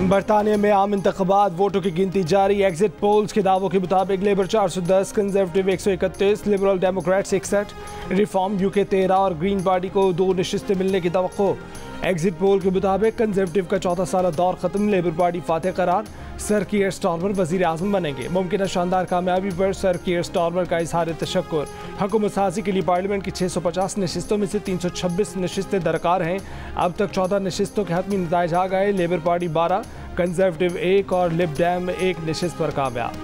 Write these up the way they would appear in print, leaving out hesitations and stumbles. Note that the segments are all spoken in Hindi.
बरतानिया में आम इंतखाबात, वोटों की गिनती जारी। एग्जिट पोल्स के दावों के मुताबिक labour 410, conservative 131, liberal Democrat 61, reform UK 13 और ग्रीन पार्टी को 2 नशिस्तें मिलने की तवक्को। एग्जिट पोल के मुताबिक कंजर्वेटिव का 14 साल दौर खत्म, लेबर पार्टी फातेह करार। सर कीयर स्टारमर वजीर आजम बनेंगे। मुमकिन शानदार कामयाबी पर सर कीयर स्टारमर का इजहार तशक्कुर। हुकूमत साजी के लिए पार्लियामेंट की 650 नशिस्तों में से 326 नशिस्तें दरकार हैं। अब तक 14 नशिस्तों के हतमी नताइज आ गए। लेबर पार्टी 12, कंजर्वेटिव 1 और लिब डेम 1 नशिस्त पर कामयाब।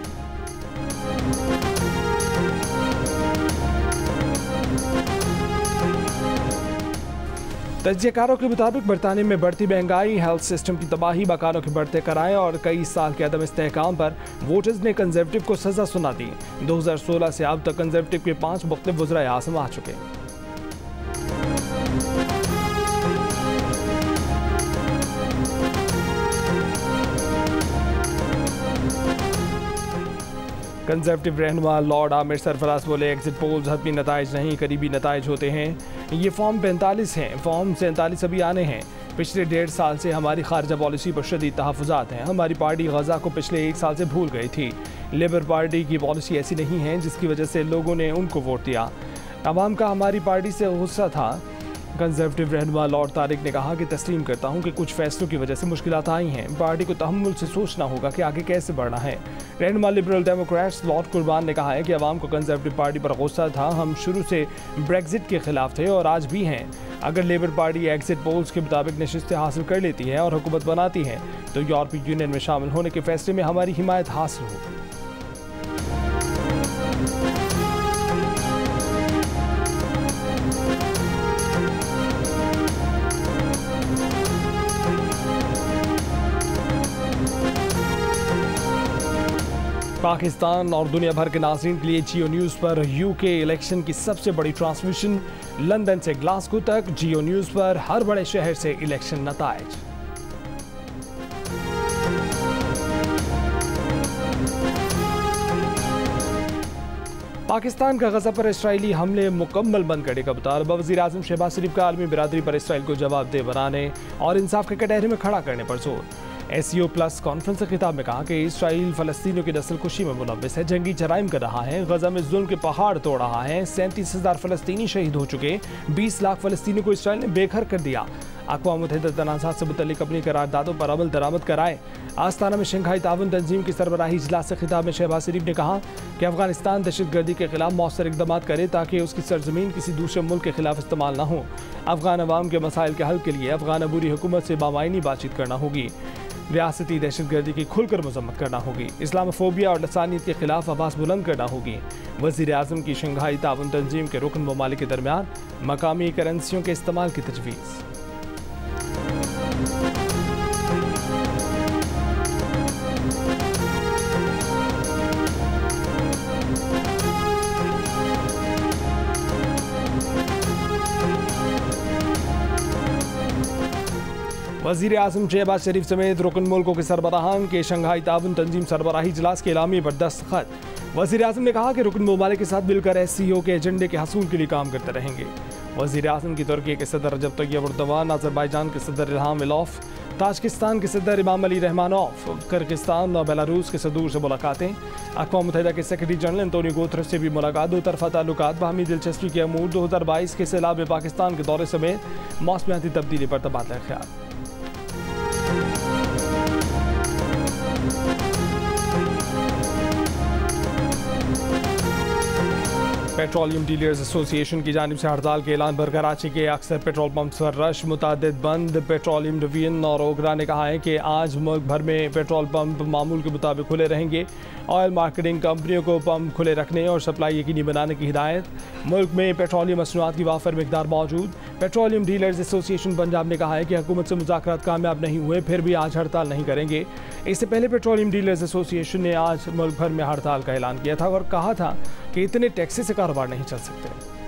तज्जियाकारों के मुताबिक बरतानिया में बढ़ती महंगाई, हेल्थ सिस्टम की तबाही, मकानों के बढ़ते किराए और कई साल के अदम इस्तेहकाम पर वोटर्स ने कंजर्वेटिव को सजा सुना दी। 2016 से अब तक कंजर्वेटिव के 5 मुख्तलिफ वज़राए आज़म आ चुके हैं। कंजर्वेटिव रहनुमा लॉर्ड आमिर सरफराज बोले, एग्जिट पोल्स हतमी नताइज नहीं, करीबी नताइज होते हैं। ये फॉर्म 45 हैं, फॉर्म 47 अभी आने हैं। पिछले 1.5 साल से हमारी खारजा पॉलिसी पर शदीद तहफ़्फ़ुज़ात हैं। हमारी पार्टी गज़ा को पिछले 1 साल से भूल गई थी। लेबर पार्टी की पॉलिसी ऐसी नहीं है जिसकी वजह से लोगों ने उनको वोट दिया। अवाम का हमारी पार्टी से गुस्सा था। कंजर्वेटिव रहनुमा लॉर्ड तारिक ने कहा कि तस्लीम करता हूं कि कुछ फैसलों की वजह से मुश्किलात आई हैं। पार्टी को तहम्मुल से सोचना होगा कि आगे कैसे बढ़ना है। रहनुमा लिबरल डेमोक्रेट्स लॉर्ड कुर्बान ने कहा है कि अवाम को कंजर्वेटिव पार्टी पर गुस्सा था। हम शुरू से ब्रेक्जिट के खिलाफ थे और आज भी हैं। अगर लेबर पार्टी एग्जिट पोल्स के मुताबिक नशिस्तें हासिल कर लेती है और हुकूमत बनाती है तो यूरोपीय यूनियन में शामिल होने के फैसले में हमारी हिमायत हासिल होगी। पाकिस्तान और दुनिया भर के नाज़रीन के लिए जियो न्यूज़ पर यूके इलेक्शन की सबसे बड़ी ट्रांसमिशन। लंदन से ग्लासगो तक जियो न्यूज़ पर हर बड़े शहर से इलेक्शन नताइज। पाकिस्तान का गजा पर इसराइली हमले मुकम्मल बंद करने का मुतालबा। वज़ीर आज़म शहबाज शरीफ का आलमी बिरादरी पर इसराइल को जवाबदेह बनाने और इंसाफ के कटहरे में खड़ा करने पर जोर। SCO प्लस कॉन्फ्रेंस के खिताब में कहा कि इसराइल फ़लस्तीनियों की नस्ल कुशी में मुलव्वस है, जंगी जराइम कर रहा है, गजा में जुल्म के पहाड़ तोड़ रहा है। 37,000 फ़लस्तीनी शहीद हो चुके, 20 लाख फ़लस्तीनियों को इसराइल ने बेघर कर दिया। अक़वाम मुत्तहिदा तनाज़ात से मुतल्लिक़ अपनी करारदादों पर अमल दरामद कराए। आस्ताना में शंघाई ताउन तंजीम की सरबराही इजलास से खिताब में शहबाज शरीफ ने कहा कि अफगानिस्तान दहशतगर्दी के खिलाफ मौसर इक़दाम करे ताकि उसकी सरजमीन किसी दूसरे मुल्क के खिलाफ इस्तेमाल न हो। अफगान अवाम के मसाइल के हल के लिए अफगान अबूरी हुकूमत से बामायनी बातचीत करना होगी। रियासती दहशतगर्दी की खुलकर मजम्मत करना होगी। इस्लामोफोबिया और लसानियत के खिलाफ आवाज़ बुलंद करना होगी। वज़ीर आज़म की शंघाई ताउन तंजीम के रुकन ममालिक के दरमियान मकामी करेंसियों के इस्तेमाल की तजवीज़। वज़ीर आज़म शहबाज शरीफ समेत रुकन मुल्कों के सरबराहान के शंघाई ताउन तंजीम सरबराही इजलास के एलामिये पर दस्तखत। वज़ीर आज़म ने कहा कि रुकन ममालिक के साथ मिलकर SCO के एजेंडे के हसूल के लिए काम करते रहेंगे। वज़ीर आज़म की तुर्की के सदर रजब तय्यब एर्दोगान, अज़रबैजान के सदर इल्हाम अलियव, ताजिकिस्तान के सदर इमाम अली रहमानोव, किर्गिस्तान और बेलारूस के सदूर से मुलाकातें। अक़वाम मुत्तहिदा के सेक्रेटरी जनरल एंटोनियो गुतरस से भी मुलाकात। दो तरफ़ा ताल्लुकात, बाहमी दिलचस्पी के अमूर, 2022 के सैलाब में पाकिस्तान के दौरे समेत मौसमियाती तब्दीली पर तबादला ख्याल। पेट्रोलियम डीलर्स एसोसिएशन की जानिब से हड़ताल के ऐलान पर कराची के अक्सर पेट्रोल पंप्स पर रश मुतादिद बंद। पेट्रोलियम डिवीजन और ओगरा ने कहा है कि आज मुल्क भर में पेट्रोल पंप मामूल के मुताबिक खुले रहेंगे। ऑयल मार्केटिंग कंपनियों को पंप खुले रखने और सप्लाई यकीनी बनाने की हिदायत। मुल्क में पेट्रोलियम मसनूआत की वाफर मिकदार मौजूद। पेट्रोलियम डीलर्स एसोसिएशन पंजाब ने कहा है कि हुकूमत से मुज़ाकरात कामयाब नहीं हुए, फिर भी आज हड़ताल नहीं करेंगे। इससे पहले पेट्रोलियम डीलर्स एसोसिएशन ने आज मुल्क भर में हड़ताल का ऐलान किया था और कहा था कि इतने टैक्सी से कारोबार नहीं चल सकते।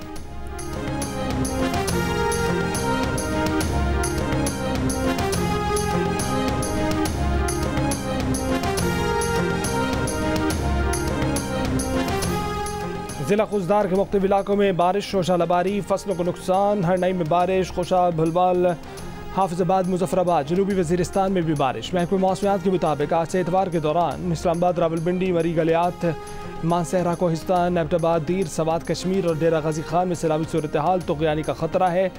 जिला खुजदार के मुख्तलिफ इलाकों में बारिश, शोशालाबारी, फसलों को नुकसान। हरनई में बारिश, खुशाल, भुलवाल, हाफिजाबाद, मुजफ्फराबाद, जनूबी वजीरिस्तान में भी बारिश। महकमे मौसमियात के मुताबिक आज से इतवार के दौरान इस्लामाबाद, रावलपिंडी, मरी, गलियात, मानसहरा, कोहिस्तान, एबटाबाद, दीर, सवात, कश्मीर और डेरा गाजी खान में सैलाबी सूरत हाल तग़यानी का खतरा है।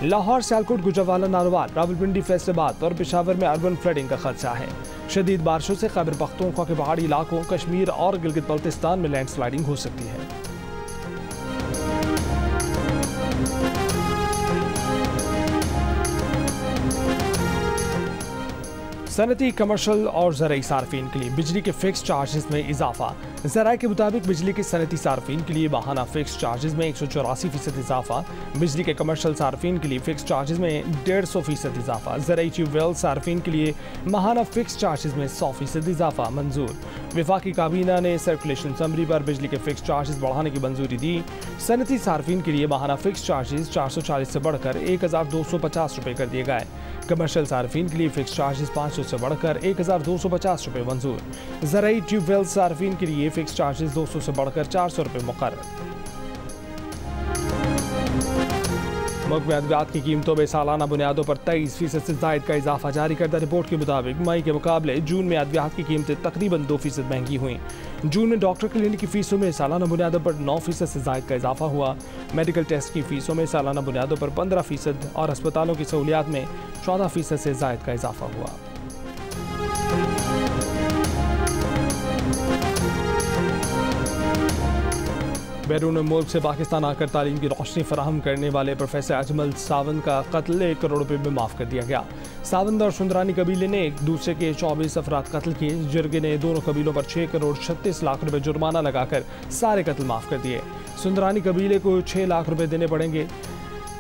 लाहौर, सियालकोट, गुजरावाला, नारोवाल, रावलपिंडी, फैसलाबाद और पेशावर में अर्बन फ्लडिंग का खदशा है। शदीद बारिशों से खैबर पख्तूनख्वा के पहाड़ी इलाकों, कश्मीर और गिलगित बल्तिस्तान में लैंडस्लाइडिंग हो सकती है। सनती, कमर्शल और ज़राई सार्फिन के लिए बिजली के फिक्स चार्जेस में इजाफा। ज़राए के मुताबिक बिजली के सनती सार्फिन के लिए माहाना फिक्स चार्जेस में 184% इजाफा, बिजली के कमर्शल सार्फिन के लिए फिक्स चार्जेस में 150% इजाफा, ज़राई ट्यूबवेल सार्फिन के लिए माहाना फिक्स चार्जेस में 100% इजाफा मंजूर। वफाकी काबीना ने सर्कुलेशन समरी पर बिजली के फिक्स चार्जेस बढ़ाने की मंजूरी दी। सनती सार्फिन के लिए माहाना फिक्स चार्जेस 440 से बढ़कर 1250 रुपये कर दिए गए। कमर्शियल सार्फिन के लिए फिक्स चार्जेस 500 से बढ़कर 1250 रुपये मंजूर। ज़राई ट्यूबवेल सार्फिन के लिए फिक्स चार्जेस 200 से बढ़कर 400 रुपये मुकर्रर। मुल्क में अद्वियात की कीमतों में सालाना बुनियादों पर 23% से जायद का इजाफा जारी करदा रिपोर्ट के मुताबिक मई के मुकाबले जून में अद्वियात की कीमतें तकरीबन 2% महंगी हुई। जून में डॉक्टर क्लिनिक की फीसों में सालाना बुनियादों पर 9% से जायद का इजाफा हुआ। मेडिकल टेस्ट की फीसों में सालाना बुनियादों पर 15% और अस्पतालों की सहूलियात में 14% से जायद का इजाफा हुआ। बैरून मुल्क से पाकिस्तान आकर तालीम की रोशनी फराहम करने वाले प्रोफेसर अजमल सावंत का कत्ल 1 करोड़ रुपये में माफ़ कर दिया गया। सावंत और सुंदरानी कबीले ने एक दूसरे के 24 अफराद कत्ल किए। जुर्गे ने दोनों कबीलों पर 6 करोड़ 36 लाख रुपये जुर्माना लगाकर सारे कत्ल माफ़ कर दिए। सुंदरानी कबीले को 6 लाख रुपये देने पड़ेंगे,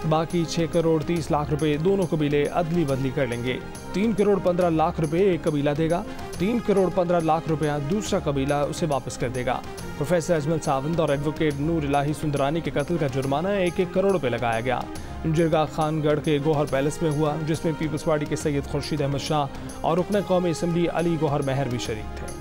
बाकी 6 करोड़ 30 लाख रुपए दोनों कबीले अदली बदली कर लेंगे। 3 करोड़ 15 लाख रुपए एक कबीला देगा, 3 करोड़ 15 लाख रुपया दूसरा कबीला उसे वापस कर देगा। प्रोफेसर अजमल सावंत और एडवोकेट नूर इलाही सुंदरानी के कत्ल का जुर्माना 1-1 करोड़ रुपए लगाया गया। जिरगा खानगढ़ के गौहर पैलेस में हुआ, जिसमें पीपल्स पार्टी के सैयद खुर्शीद अहमद शाह और रुकन कौमी असम्बली अली गौहर मेहर भी शरीक थे।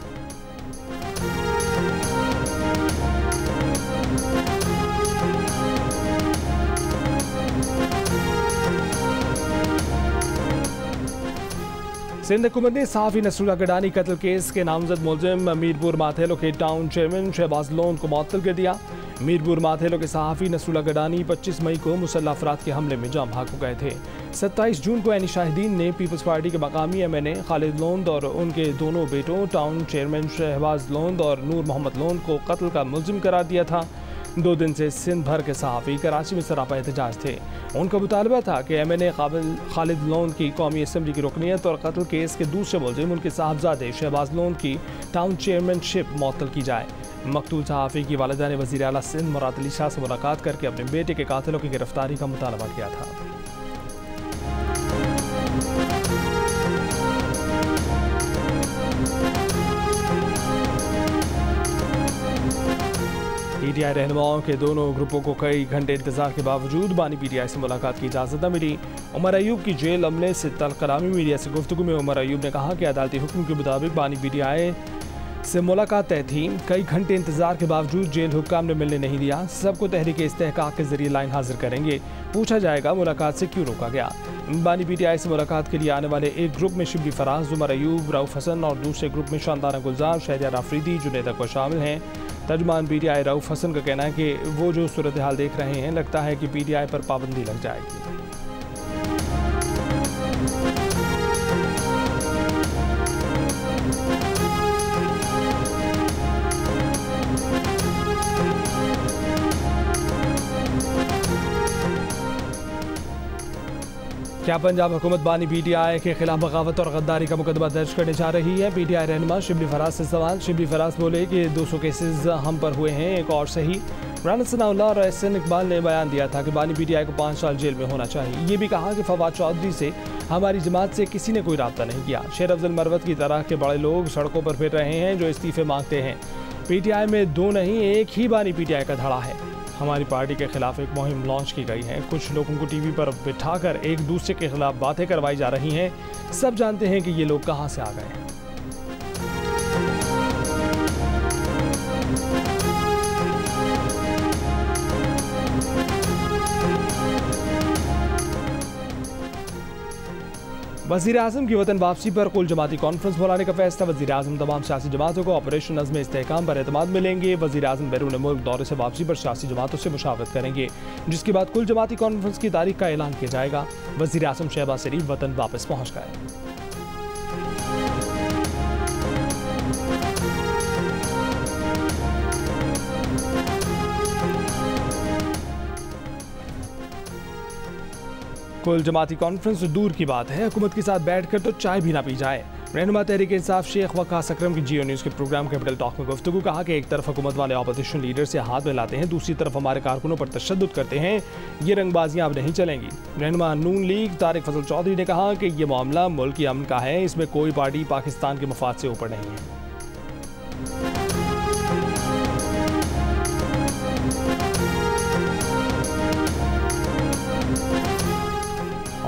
सिंध हुकूमत ने सहाफ़ी नसरुल्लाह गडानी कत्ल केस के नामजद मुलजिम मीरपुर माथेलो के टाउन चेयरमैन शहबाज लोन को मुअत्तल कर दिया। मीरपुर माथेलो के सहाफ़ी नसरुल्लाह गडानी 25 मई को मुसल्लह अफराद के हमले में जाँ भाग गए थे। 27 जून को ऐनी शाहिदीन ने पीपल्स पार्टी के मकामी MNA खालिद लोंद और उनके दोनों बेटों टाउन चेयरमैन शहबाज लोंद और नूर मोहम्मद लोंद को कत्ल का मुलजिम करार दिया था। 2 दिन से सिंध भर के सहाफ़ी कराची में सरापा एहतजाज थे। उनका मुतालबा था कि MNA खालिद लोंद की कौमी असम्बली की रुकनीत और कत्ल केस के दूसरे मुलजिम उनके साहबजादे शहबाज लोंद की टाउन चेयरमैनशिप मुअत्तल की जाए। मकतूल सहाफ़ी की वालिदा ने वज़ीर आला सिंध मुराद अली शाह से मुलाकात करके अपने बेटे के कातिलों की गिरफ्तारी का मुतालबा किया था। PTI रहनुमाओं के दोनों ग्रुपों को कई घंटे इंतजार के बावजूद बानी PTI से मुलाकात की इजाज़त न मिली। उमर अयूब की जेल अमले से तलकलामी मीडिया से गुफ्तगू में उमर अयूब ने कहा कि अदालती हुक्म के मुताबिक बानी PTI से मुलाकात तय थी। कई घंटे इंतजार के बावजूद जेल हुक्काम ने मिलने नहीं दिया। सबको तहरीक इस्तेहकाक के जरिए लाइन हाजिर करेंगे, पूछा जाएगा मुलाकात से क्यों रोका गया। बानी PTI से मुलाकात के लिए आने वाले एक ग्रुप में शिबली फराज, उमर अयूब, रऊफ हसन और दूसरे ग्रुप में शानदाना गुलजार, शहरियार आफरीदी, जुनैद अकबर शामिल हैं। तर्जुमान PTI रऊफ हसन का कहना है कि वो जो सूरत हाल देख रहे हैं, लगता है कि PTI पर पाबंदी लग जाएगी। क्या पंजाब हुकूमत बानी PTI के खिलाफ बगावत और गद्दारी का मुकदमा दर्ज करने जा रही है? PTI रहनुमा शिबली फराज से सवाल। शिबली फराज बोले कि 200 केसेस हम पर हुए हैं, एक और सही। राना सनाउल्लाह और SN इकबाल ने बयान दिया था कि बानी PTI को 5 साल जेल में होना चाहिए। ये भी कहा कि फवाद चौधरी से हमारी जमात से किसी ने कोई रब्ता नहीं किया। शेर अफजल मरवत की तरह के बड़े लोग सड़कों पर फिर रहे हैं जो इस्तीफे मांगते हैं। PTI में 2 नहीं, एक ही बानी PTI का धड़ा है। हमारी पार्टी के खिलाफ एक मुहिम लॉन्च की गई है। कुछ लोगों को टीवी पर बिठाकर एक दूसरे के खिलाफ बातें करवाई जा रही हैं। सब जानते हैं कि ये लोग कहां से आ गए हैं। वज़ीर-ए-आज़म की वतन वापसी पर कुल जमाती कॉन्फ्रेंस बुलाने का फैसला। वज़ीर-ए-आज़म तमाम सियासी जमातों को ऑपरेशन नज़्म इस्तेहकाम पर एतमाद मिलेंगे। वज़ीर-ए-आज़म बैरून मुल्क दौरे से वापसी पर सियासी जमातों से मुशावरत करेंगे, जिसके बाद कुल जमाती कॉन्फ्रेंस की तारीख का ऐलान किया जाएगा। वज़ीर-ए-आज़म शहबाज शरीफ वतन वापस पहुँच गए। कुल जमाती कॉन्फ्रेंस दूर की बात है, हुकूमत के साथ बैठकर तो चाय भी ना पी जाए। रहनुमा तहरीक इंसाफ शेख वकास अकरम की जियो न्यूज़ के प्रोग्राम कैपिटल टॉक में गुफ्तगू। कहा कि एक तरफ हुकूमत वाले ऑपोजिशन लीडर से हाथ मिलाते हैं, दूसरी तरफ हमारे कारकुनों पर तशद्दुद करते हैं। ये रंगबाजियां अब नहीं चलेंगी। रहनुमा नून लीग तारिक फजल चौधरी ने कहा कि ये मामला मुल्क की अमन का है, इसमें कोई पार्टी पाकिस्तान के मफाद से ऊपर नहीं है।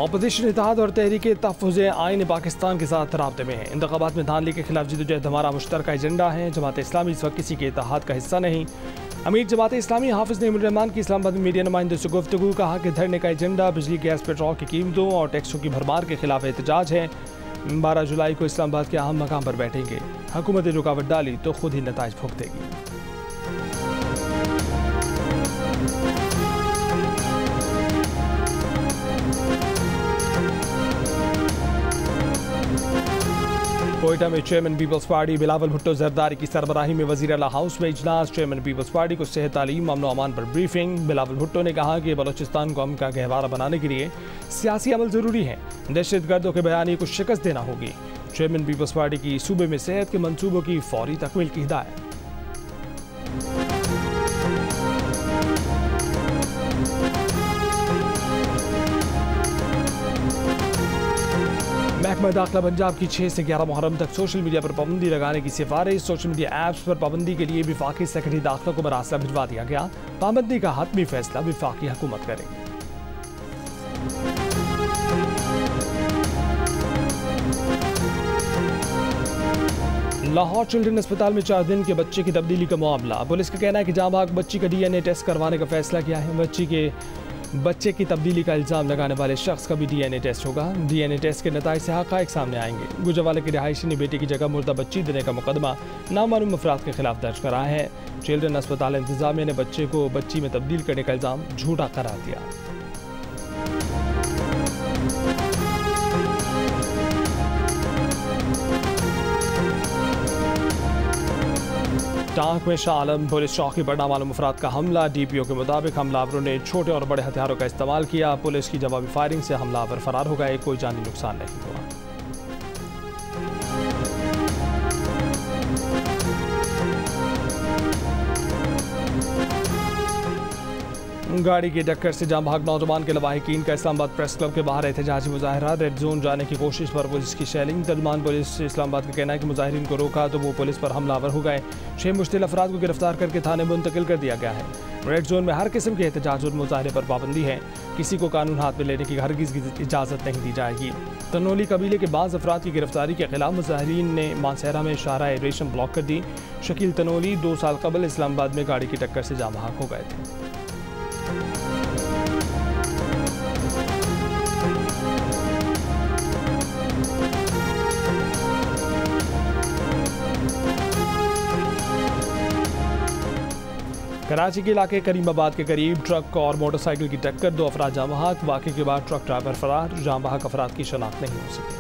ऑपोजिशन इत्तेहाद और तहरीक तहफ़्फ़ुज़ आइन पाकिस्तान के साथ राब्ते में है। इंतख़ाबात में धांधली के खिलाफ जद्दोजहद हमारा मुश्तरका एजेंडा है। जमात इस्लामी इस वक्त किसी के इत्तेहाद का हिस्सा नहीं। अमीर जमात इस्लामी हाफिज़ नईमुर रहमान की इस्लामाबाद में मीडिया नुमाइंदों से गुफ्तगू। कहा कि धरने का एजेंडा बिजली, गैस, पेट्रोल की कीमतों और टैक्सों की भरमार के खिलाफ एहतजाज है। 12 जुलाई को इस्लामाबाद के अहम मकाम पर बैठेंगे। हुकूमत ने रुकावट डाली तो खुद ही नताइज भुगतेगी। कोयटा में chairman Peoples Party Bilawal Bhutto Zardari की सरबराही में वज़ीर आला हाउस में इजलास। चेयरमैन पीपल्स पार्टी को सेहत, तालीम, अमन व अमान पर ब्रीफिंग। बिलावल भुट्टो ने कहा कि बलोचिस्तान को अमन का गहवारा बनाने के लिए सियासी अमल ज़रूरी है। दहशतगर्दों के बयानी को शिकस्त देना होगी। चेयरमैन पीपल्स पार्टी की सूबे में सेहत के मंसूबों की फौरी तकमील की हिदायत। महकमा दाखिला पंजाब की 6 से 11 मुहर्रम तक सोशल मीडिया पर पाबंदी लगाने की सिफारिश। सोशल मीडिया ऐप्स पर पाबंदी के लिए वफाकी सेक्रेटरी दाखिला को मरासला भिजवा दिया गया। पाबंदी का हतमी फैसला वफाकी हुकूमत करेगी। लाहौर चिल्ड्रन अस्पताल में 4 दिन के बच्चे की तब्दीली का मामला। पुलिस का कहना है कि जहां भाग बच्ची का DNA टेस्ट करवाने का फैसला किया है। बच्चे की तब्दीली का इल्ज़ाम लगाने वाले शख्स का भी DNA टेस्ट होगा। DNA टेस्ट के नताइज से हक़ाइक़ सामने आएंगे। गुजरावाला की रिहायशी ने बेटे की जगह मुर्दा बच्ची देने का मुकदमा नामालूम अफराद के खिलाफ दर्ज कराया है। चिल्ड्रन अस्पताल इंतजामिया ने बच्चे को बच्ची में तब्दील करने का इल्ज़ाम झूठा करार दिया। टांक में शाह आलम पुलिस चौकी पर नामालूम अफराद का हमला। DPO के मुताबिक हमलावरों ने छोटे और बड़े हथियारों का इस्तेमाल किया। पुलिस की जवाबी फायरिंग से हमलावर फरार हो गए। कोई जानी नुकसान नहीं हुआ। गाड़ी की टक्कर से जाम भाग नौजवान के लवाहिकीन का इस्लामाबाद प्रेस क्लब के बाहर एहतजाजी मुजाहरा। रेड जोन जाने की कोशिश पर पुलिस की शेलिंग। तर्जुमान पुलिस इस्लामाबाद का कहना है कि मुजाहिरीन को रोका तो वो पुलिस पर हमलावर हो गए। 6 मुश्तिल अफराद को गिरफ्तार करके थाने में मुंतकिल कर दिया गया है। रेड जोन में हर किस्म के एहतजाज और मुजाहरे पर पाबंदी है। किसी को कानून हाथ में लेने की हरगिज़ इजाज़त नहीं दी जाएगी। तनोली कबीले के बाज़ अफराद की गिरफ्तारी के खिलाफ मुजाहिरीन ने मानसहरा में शाहराह रेशम ब्लॉक कर दी। शकील तनोली 2 साल कबल इस्लामाबाद में गाड़ी की टक्कर से जाम भाग हो गए थे। कराची के इलाके करीमाबाद के करीब ट्रक और मोटरसाइकिल की टक्कर। 2 अफराद जाम बहक। वाक़े के बाद ट्रक ड्राइवर फरार। जाम बहक अफराद की शनाख्त नहीं हो सकी।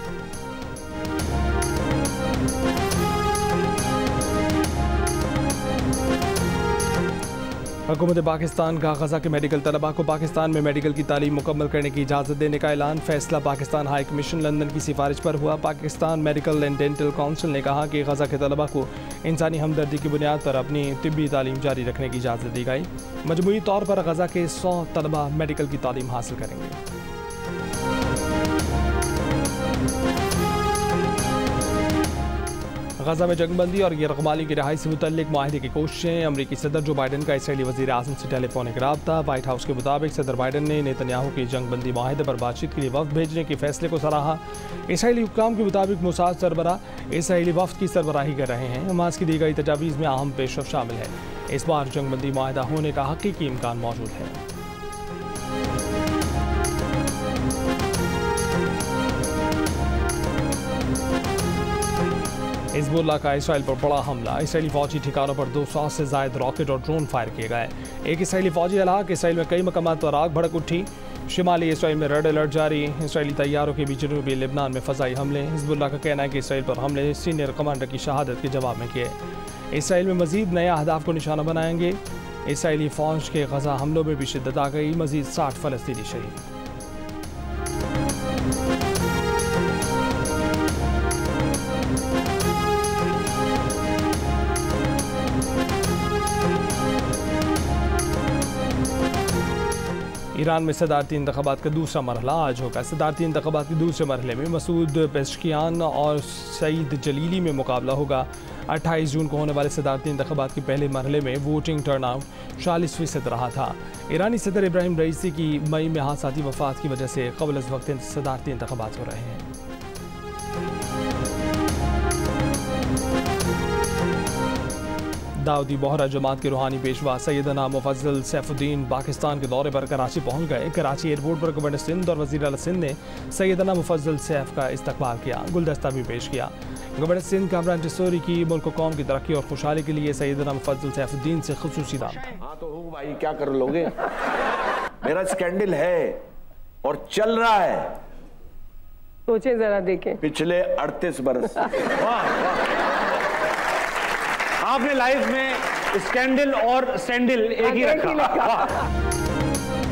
हुकूमत पाकिस्तान का गजा के मेडिकल तलबा को पाकिस्तान में मेडिकल की तालीम मुकम्मल करने की इजाज़त देने का ऐलान। फैसला पाकिस्तान हाई कमीशन लंदन की सिफारिश पर हुआ। Pakistan medical and dental council ने कहा कि गजा के तलबा को इंसानी हमदर्दी की बुनियाद पर अपनी तिब्बी तालीम जारी रखने की इजाज़त दी गई। मजमूई तौर पर गजा के 100 तलबा मेडिकल की तालीम हासिल करेंगे। गजा में जंगबंदी और यरगमाली की रिहाई से मुतल्लिक माहिदे की कोशिशें। अमरीकी सदर जो बाइडन का इसराइली वज़ीर आज़म से टेलीफोनिक राब्ता। व्हाइट हाउस के मुताबिक सदर बाइडन ने नेतन्याहू की जंगबंदी माहिदे पर बातचीत के लिए वफ्द भेजने के फैसले को सराहा। इसराइली हुक्काम के मुताबिक मोसाद सरबराह इसराइली वफ्द की सरबराही कर रहे हैं। हमास की दी गई तजावीज़ में अहम पेशरफ शामिल है। इस बार जंगबंदी माहिदा होने का हकीकी इम्कान मौजूद है। हिजबुल्लाह का इसराइल पर बड़ा हमला। इसराइली फौजी ठिकानों पर 200 से ज़ायद रॉकेट और ड्रोन फायर किए गए। एक इसराइली फौजी हलाक। इसराइल में कई मकामात पर आग भड़क उठी। शिमाली इसराइल में रेड अलर्ट जारी। इसराइली तैयारों के बीच जनूबी लेबनान में फ़ज़ाई हमले। हिजबुल्लाह का कहना है कि इसराइल पर हमले सीनियर कमांडर की शहादत के जवाब में किए। इसराइल में मज़ीद नए अहदाफ को निशाना बनाएंगे। इसराइली फ़ौज के गज़ा हमलों में भी शिद्दत आ गई। मज़ीद 60 फ़लस्तीनी शहीद। ईरान में सदारती इंतख़ाबात का दूसरा मरहला आज होगा। सदारती इंतख़ाबात के दूसरे मरहले में मसूद पेशकियान और सईद जलीली में मुकाबला होगा। 28 जून को होने वाले सदारती इंतख़ाबात के पहले मरहले में वोटिंग टर्नआउट 40% रहा था। ईरानी सदर इब्राहिम रईसी की मई में हादसाती वफ़ात की वजह से क़ब्ल अज़ वक्त सदारती इंतख़ाबात हो रहे हैं। दाऊदी बोहरा जमात के रूहानी पेशवा सैयदना मुफज्जल सैफुद्दीन पाकिस्तान के दौरे पर कराची पहुंच गए। कराची एयरपोर्ट पर गवर्नर सिंध और वज़ीर आला सिंध ने सैयदना मुफज्जल सैफ का इस्तकबाल किया, गुलदस्ता भी पेश किया। गवर्नर सिंध कामरान टिसोरी की मुल्क कौम की तरक्की और खुशहाली के लिए सैयदना मुफज्जल सैफुद्दीन से खुसूसी दाम था। हाँ तो हो भाई, क्या कर लोगे? मेरा स्कैंडल है और चल रहा है, सोचे जरा देखें, पिछले 38 बरस। आपने लाइफ में स्कैंडल और सैंडल एक ही रखा।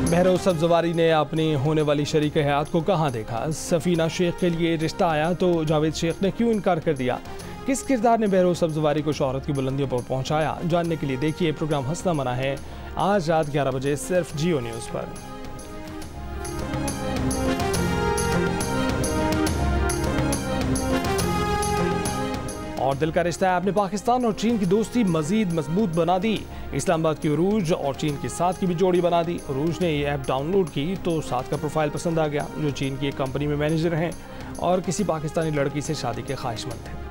बहरोज़ सब्ज़वारी ने अपनी होने वाली शरीक हयात को कहाँ देखा? सफ़ीना शेख के लिए रिश्ता आया तो जावेद शेख ने क्यों इनकार कर दिया? किस किरदार ने बहरोज़ सब्ज़वारी को शोहरत की बुलंदियों पर पहुँचाया? जानने के लिए देखिए प्रोग्राम हंसना मना है आज रात 11 बजे सिर्फ जियो न्यूज़ पर। और दिल का रिश्ता ऐप ने पाकिस्तान और चीन की दोस्ती मजीद मजबूत बना दी। इस्लामाबाद की उरूज और चीन के साथ की भी जोड़ी बना दी। उरूज ने ये ऐप डाउनलोड की तो साथ का प्रोफाइल पसंद आ गया, जो चीन की एक कंपनी में मैनेजर हैं और किसी पाकिस्तानी लड़की से शादी के ख्वाहिशमंद थे।